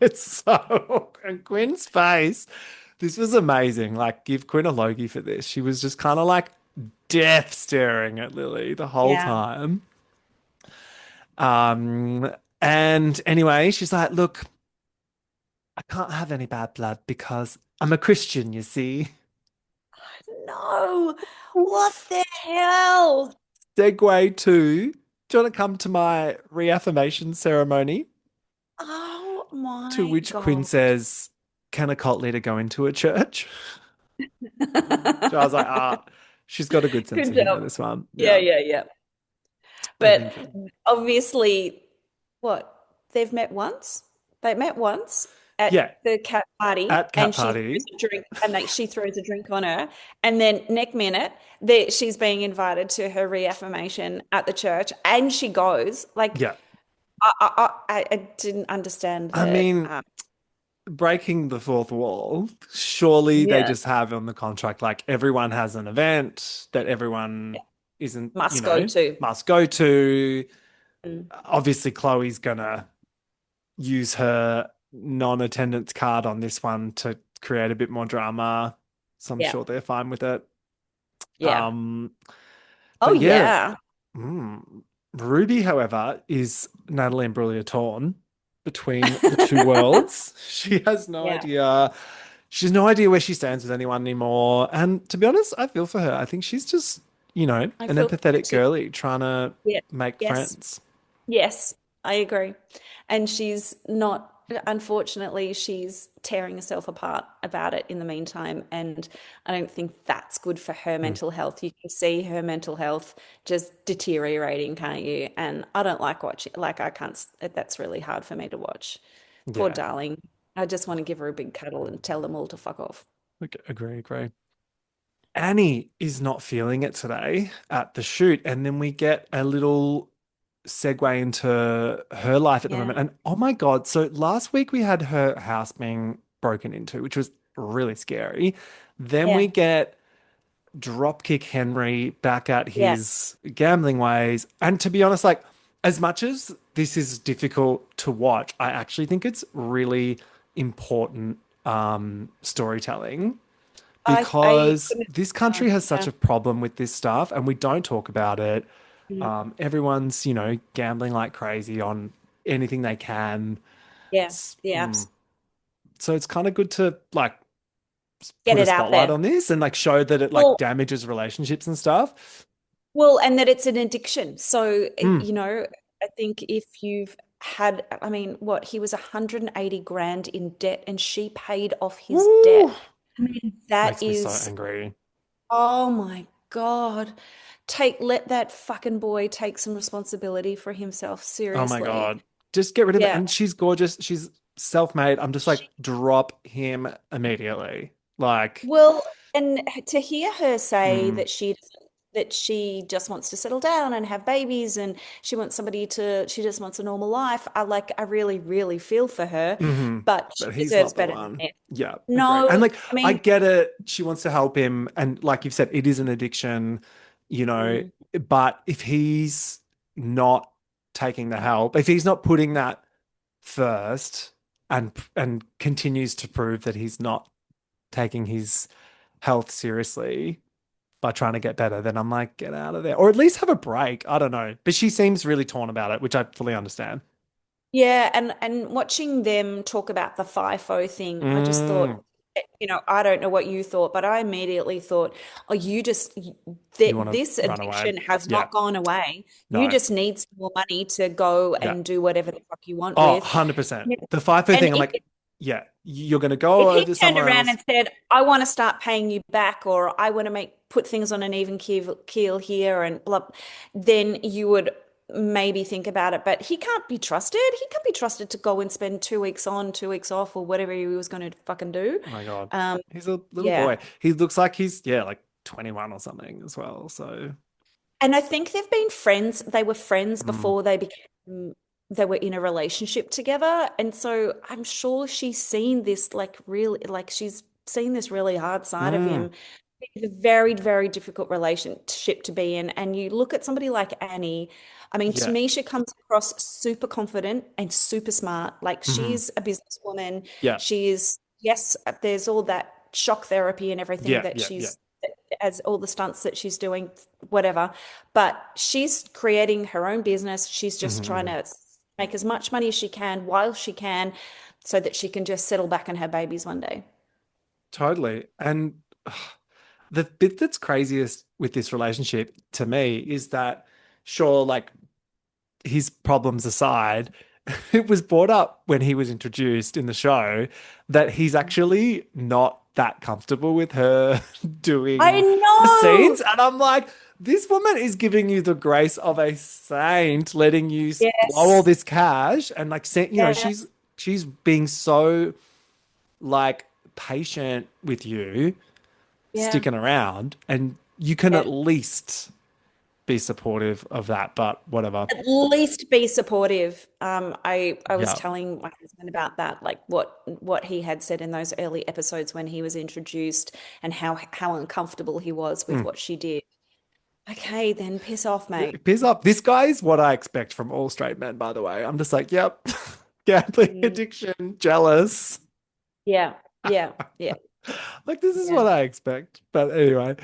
It's so, and Quinn's face. This was amazing. Like, give Quinn a Logie for this. She was just kind of like death staring at Lily the whole Yeah. time. Um, and anyway, she's like, look, I can't have any bad blood because I'm a Christian, you see. No. What the hell? Segue to, do you want to come to my reaffirmation ceremony? Oh To my which Quinn God. says, can a cult leader go into a church? So I was like, she's got a good sense Good of humor, job. this one. Yeah, Yeah, yeah, yeah. I But think, obviously, what? They've met once. They met once yeah, at the cat party, at Cat and she throws Party. a drink, and she throws a drink on her, and then next minute, she's being invited to her reaffirmation at the church, and she goes. Like, Yeah. I didn't understand I that. mean, breaking the fourth wall, surely they Yeah, just have on the contract like everyone has an event that everyone isn't, must go to. must go to. Mm. Obviously, Chloe's gonna use her non-attendance card on this one to create a bit more drama. So I'm Yeah, sure they're fine with it. yeah. Um, Oh but yeah, yeah. Ruby, however, is Natalie Imbruglia torn between the two worlds. She has no Yeah. idea. She has no idea where she stands with anyone anymore. And to be honest, I feel for her. I think she's just, an I feel for her empathetic too. girlie trying to Yeah. make Yes. friends. Yes, I agree. And she's not, unfortunately, she's tearing herself apart about it in the meantime. And I don't think that's good for her Mm. mental health. You can see her mental health just deteriorating, can't you? And I don't like watching, like, I can't, that's really hard for me to watch. Poor Yeah, darling. I just want to give her a big cuddle and tell them all to fuck off. okay, agree. Annie is not feeling it today at the shoot. And then we get a little segue into her life at the Yeah. moment. And oh my God, so last week we had her house being broken into, which was really scary. Then we Yeah. get Dropkick Henry back at Yeah. his gambling ways. And to be honest, like, as much as this is difficult to watch, I actually think it's really important storytelling I because couldn't, this country has such yeah. a problem with this stuff and we don't talk about it. Mm. Everyone's, gambling like crazy on anything they can. Yeah. It's- Yeah. mm. So it's kind of good to like Get put a it out spotlight there. on this and like show that it like Well, damages relationships and stuff. Well, and that it's an addiction. So, Mm. I think if you've had, I mean, what, he was 180 grand in debt and she paid off his Woo! debt. I mean, that Makes me so is, angry. oh my God. Let that fucking boy take some responsibility for himself. Oh my Seriously. God. Just get rid of it. Yeah. And she's gorgeous. She's self-made. I'm just like, drop him immediately. Like, Well, and to hear her say mm, that she just wants to settle down and have babies and she just wants a normal life. I really, really feel for her, hmm. but she But he's deserves not the better than one. that. Yeah, agree. And No, like, I I mean, get it. She wants to help him. And like you've said, it is an addiction, you know, mm, but if he's not taking the help, if he's not putting that first and continues to prove that he's not taking his health seriously by trying to get better, then I'm like, get out of there. Or at least have a break. I don't know. But she seems really torn about it, which I fully understand. yeah, and watching them talk about the FIFO thing, I just Mm, thought, I don't know what you thought, but I immediately thought, oh, you want that to this run away. addiction has Yeah. not gone away. You No. just need some more money to go Yeah. and do whatever the fuck you want Oh, with. 100%. Yeah. The FIFO And thing, I'm like, yeah, you're going to If go he over turned somewhere around else. and said, "I want to start paying you back," or "I want to make put things on an even keel here," and blah, then you would maybe think about it. But he can't be trusted. He can't be trusted to go and spend 2 weeks on, 2 weeks off, or whatever he was going to fucking do. Oh my God. Um, He's a little yeah. boy. He looks like he's, yeah, like 21 or something as well. So, And I think they've been friends. They were friends mm, before they were in a relationship together. And so I'm sure she's seen this like really like she's seen this really hard side of mm, him. It's a very, very difficult relationship to be in. And you look at somebody like Annie, I mean, to yeah, me, she comes across super confident and super smart. Like mhm, she's a businesswoman. yeah, She is, yes, there's all that shock therapy and everything yeah, that yeah, yeah. as all the stunts that she's doing, whatever. But she's creating her own business. She's Mhm, just trying mhm. to make as much money as she can while she can so that she can just settle back and have babies one day. Totally. And the bit that's craziest with this relationship to me is that, sure, like his problems aside, it was brought up when he was introduced in the show that he's actually not that comfortable with her I doing the know. scenes. And I'm like, this woman is giving you the grace of a saint, letting you blow all Yes. this cash and like, Yeah. she's being so like patient with you, Yeah. sticking around, and you can Yeah. at least be supportive of that, but whatever. At least be supportive. I was Yeah. telling my husband about that, like what he had said in those early episodes when he was introduced and how uncomfortable he was with Mm. what she did. Okay, then piss off, mate. Piss up. This guy is what I expect from all straight men, by the way. I'm just like, yep, gambling Mm, addiction, jealous. yeah, yeah, yeah, Like, this is yeah. what I expect. But anyway,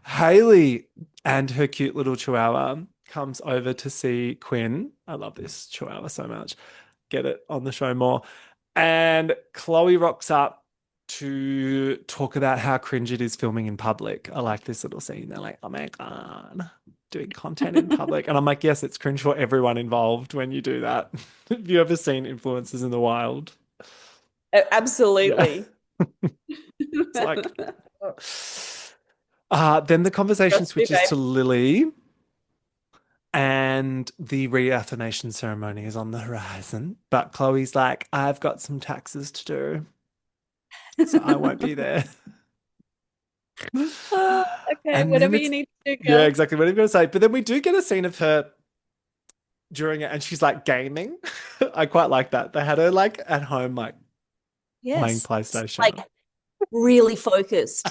Haley and her cute little chihuahua comes over to see Quinn. I love this chihuahua so much. Get it on the show more. And Chloe rocks up to talk about how cringe it is filming in public. I like this little scene. They're like, oh my God, doing content in public. And I'm like, yes, it's cringe for everyone involved when you do that. Have you ever seen influencers in the wild? Yeah. Absolutely. It's like, then the conversation Trust me, switches babe. to Lily, and the reaffirmation ceremony is on the horizon. But Chloe's like, I've got some taxes to do, so I won't be there. Oh, okay, And then whatever you it's, need to do, yeah, girl. exactly what I'm going to say. But then we do get a scene of her during it, and she's like gaming. I quite like that. They had her like at home, like playing Yes. Like PlayStation. really focused.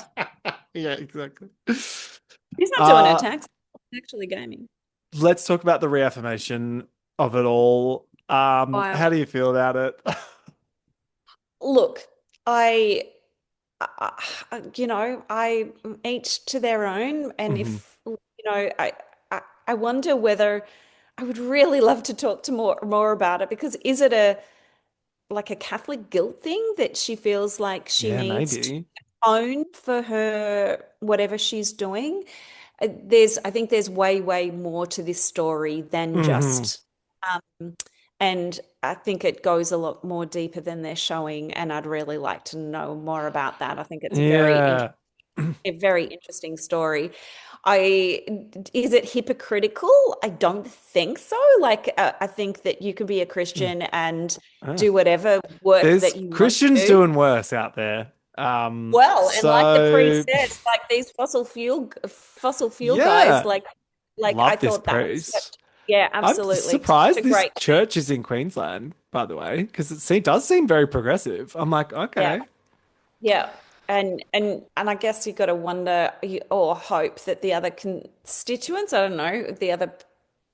Yeah, exactly. She's not doing her Uh, tax, actually gaming. let's talk about the reaffirmation of it all. How Wild. do you feel about it? Look, I each to their own. And Mhm. if, I wonder whether I would really love to talk to more about it because is it a like a Catholic guilt thing that she feels like she Yeah, needs to maybe. own for her whatever she's doing? I think there's way, way more to this story than Hmm. just and I think it goes a lot more deeper than they're showing, and I'd really like to know more about that. I think it's Yeah. a very interesting story. I Is it hypocritical? I don't think so. Like I think that you can be a Christian and Ah. do whatever work There's that you want Christians to do. doing worse out there. Well, and like the So priest says, like these fossil fuel guys, yeah, like I love this thought that was priest. yeah, I'm absolutely. Such surprised a this great thing. church is in Queensland, by the way, because does seem very progressive. I'm like, Yeah. okay. Yeah. And I guess you got to wonder or hope that the other constituents, I don't know, the other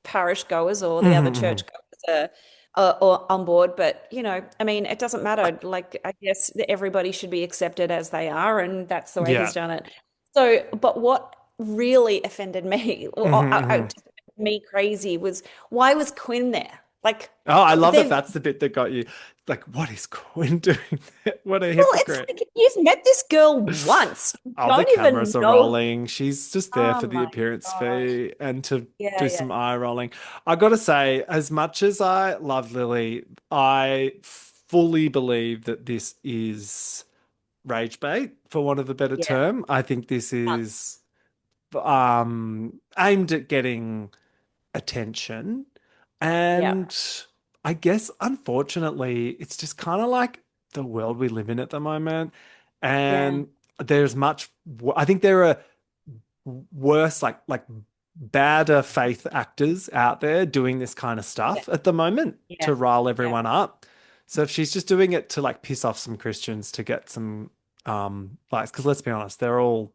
parish goers or the other Mhm. church goers are on board. But, I mean, it doesn't matter. Like, I guess that everybody should be accepted as they are, and that's the way Yeah. he's done it. So, but what really offended me, or Hmm. just made me crazy, was why was Quinn there? Like, Oh, I love that. they've That's the bit that got you. Like, what is Quinn doing there? What a well, it's hypocrite. like you've met this girl once. You Oh, the don't even cameras are know. rolling. She's just there Oh for the my appearance gosh. fee and to Yeah, do some yeah. eye rolling. I got to say, as much as I love Lily, I fully believe that this is rage bait, for want of a better Yeah. term. I think this is aimed at getting attention. Yeah. And I guess, unfortunately, it's just kind of like the world we live in at the moment. Yeah. And there's much, I think there are worse, like badder faith actors out there doing this kind of Yeah. stuff at the moment Yeah. to rile Yeah. everyone up. So if she's just doing it to like piss off some Christians to get some likes, because let's be honest, they're all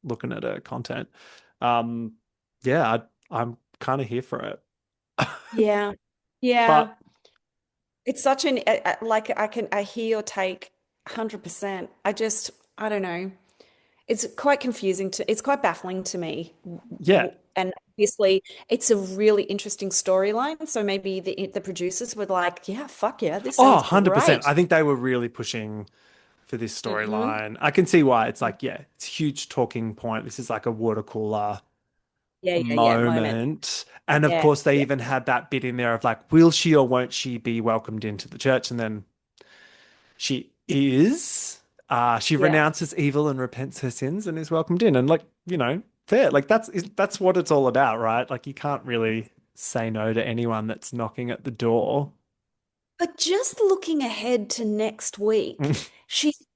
looking at her content. Um, yeah, I'm kind of here for it. Yeah. Yeah. But It's such an like I hear your take 100%. I don't know. It's quite confusing to it's quite baffling to me. yeah, And obviously it's a really interesting storyline. So maybe the producers were like, yeah, fuck yeah, this oh, sounds 100%. great. I think they were really pushing for this Hmm. storyline. I can see why it's like, yeah, it's a huge talking point. This is like a water cooler Yeah, yeah, yeah. Moment. moment. And of Yeah, course, they yeah, even had that bit in there of like, will she or won't she be welcomed into the church? And then she is. She yeah. renounces evil and repents her sins and is welcomed in. And like, fair. Like that's what it's all about, right? Like you can't really say no to anyone that's knocking at the door. But just looking ahead to next week,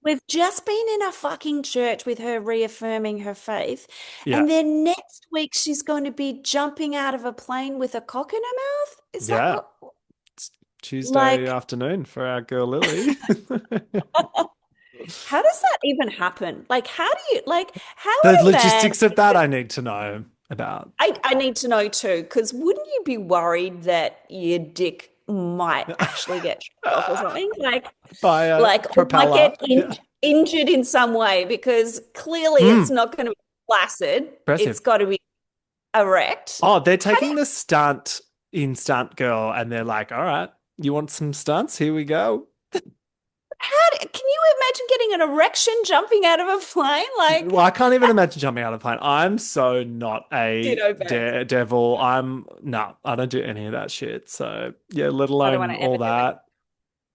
we've just been in a fucking church with her reaffirming her faith, Yeah. and then next week she's going to be jumping out of a plane with a cock in her mouth. Is that Yeah. what It's Tuesday like afternoon for our girl Lily. how does that even happen? Like how do you like how The would a man logistics of that I need to know about. I need to know too, because wouldn't you be worried that your dick might actually get chopped off or something? By a Like or might propeller. get Yeah. injured in some way because clearly it's Mm, not going to be flaccid. It's impressive. got to be erect. Oh, they're How do taking the stunt in Stunt Girl and they're like, all right, you want some stunts? Here we go. can you imagine getting an erection jumping out of a plane? Well, I can't even imagine jumping out of a plane. I'm so not a Ditto birds. daredevil. No, I don't do any of that shit. So, yeah, let I don't want alone to ever all do it. that.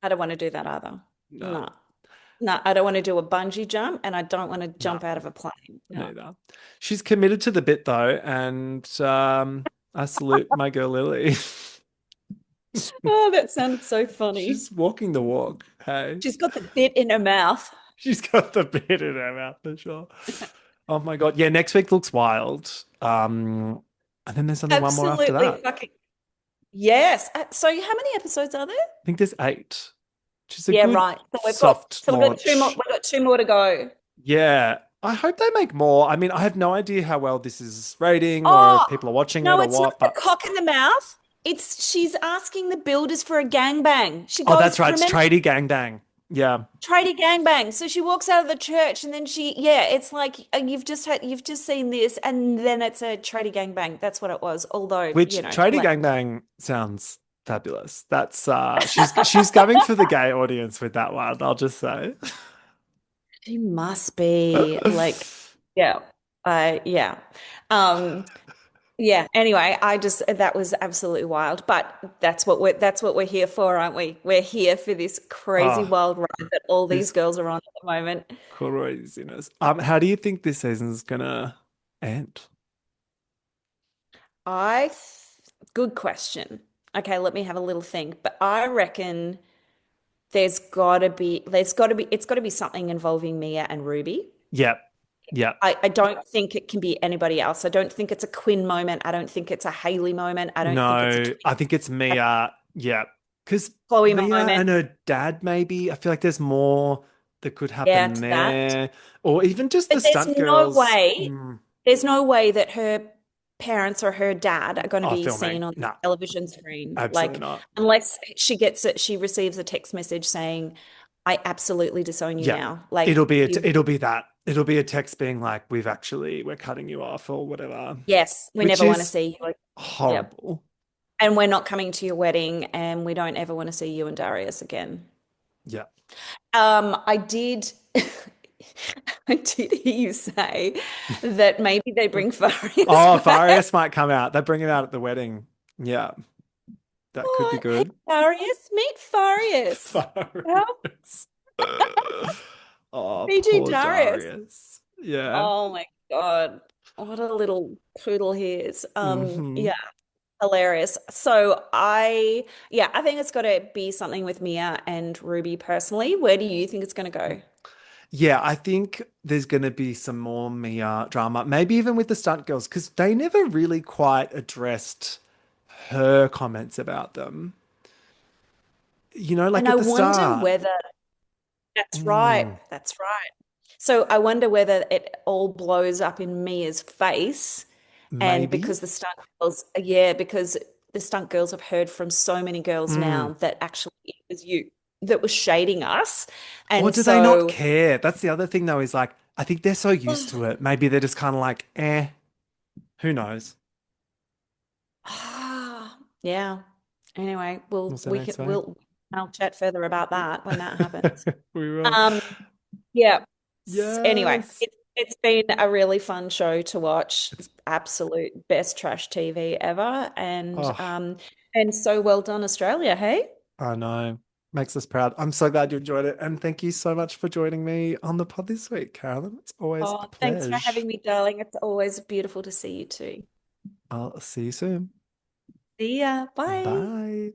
I don't want to do that either. No, No. No, I don't want to do a bungee jump and I don't want to no, jump out of a plane. No. neither. She's committed to the bit though, and I salute my girl Lily. Oh, that sounded so funny. She's walking the walk. Hey, She's got the bit in her mouth. she's got the bit in her mouth for sure. Oh my God. Yeah, next week looks wild. And then there's only one more after Absolutely that. fucking yes. So how many episodes are there? I think there's 8, which is a Yeah, good right. soft We've got two more. launch. We've got two more to go. Yeah. I hope they make more. I mean, I have no idea how well this is rating or if Oh people are watching it no, or it's not what, the but cock in the mouth. It's she's asking the builders for a gangbang. She oh, goes, that's right. It's remember tradie gangbang. Yeah. tradie gangbang. So she walks out of the church and then yeah, it's like you've just seen this and then it's a tradie gangbang. That's what it was. Although, Which tradie gangbang sounds fabulous. That's she's coming for the gay audience with that one, I'll just say. she must be like, yeah, yeah. Um, Yeah, anyway, I just that was absolutely wild, but that's what we're here for, aren't we? We're here for this crazy Oh, wild ride that all these this girls are on at the moment. craziness. How do you think this season's gonna end? I th Good question. Okay, let me have a little think, but I reckon it's got to be something involving Mia and Ruby. Yep. Yep. I don't think it can be anybody else. I don't think it's a Quinn moment. I don't think it's a Haley moment. I don't think it's No, I think it's a Mia. Yeah. Because Chloe Mia moment. and her dad, maybe. I feel like there's more that could Yeah, happen to that. there. Or even just the But stunt girls. Mm. there's no way that her parents or her dad are going to Oh, be filming. seen on the No, television screen. absolutely Like, not. unless she receives a text message saying, I absolutely disown you Yeah. now. Like, It'll be that. It'll be a text being like, we're cutting you off or whatever. yes, we Which never want to is see you. Yeah. horrible. And we're not coming to your wedding and we don't ever want to see you and Darius again. Yeah. I did. I did hear you say that maybe they bring Farius Oh, back. Farius might come out. They bring him out at the wedding. Yeah. That could be Oh, hey, good. Farius, meet Farius. How Darius. Oh, PG poor Darius. Darius. Yeah. Oh my God. What a little poodle he is. Hmm. Yeah, hilarious. So I think it's got to be something with Mia and Ruby personally. Where do you think it's going to go? Yeah, I think there's going to be some more Mia drama, maybe even with the stunt girls, because they never really quite addressed her comments about them. Like And I at the wonder start. whether that's right. Mm, That's right. So I wonder whether it all blows up in Mia's face. And maybe. because the stunt girls, yeah, because the stunt girls have heard from so many girls Mm. now that actually it was you that was shading us. Or And do they not so, care? That's the other thing, though, is like, I think they're so used to it. Maybe they're just kind of like, who knows? yeah. Anyway, We'll see next week. I'll chat further about that when that happens. We will. Um, yeah. Anyway, Yes. it's been a really fun show to watch. It's, Absolute best trash TV ever, oh, and so well done, Australia. Hey. I know. Makes us proud. I'm so glad you enjoyed it. And thank you so much for joining me on the pod this week, Carolyn. It's always a Oh, thanks for pleasure. having me, darling. It's always beautiful to see you too. I'll see you soon. See ya. Bye. Bye.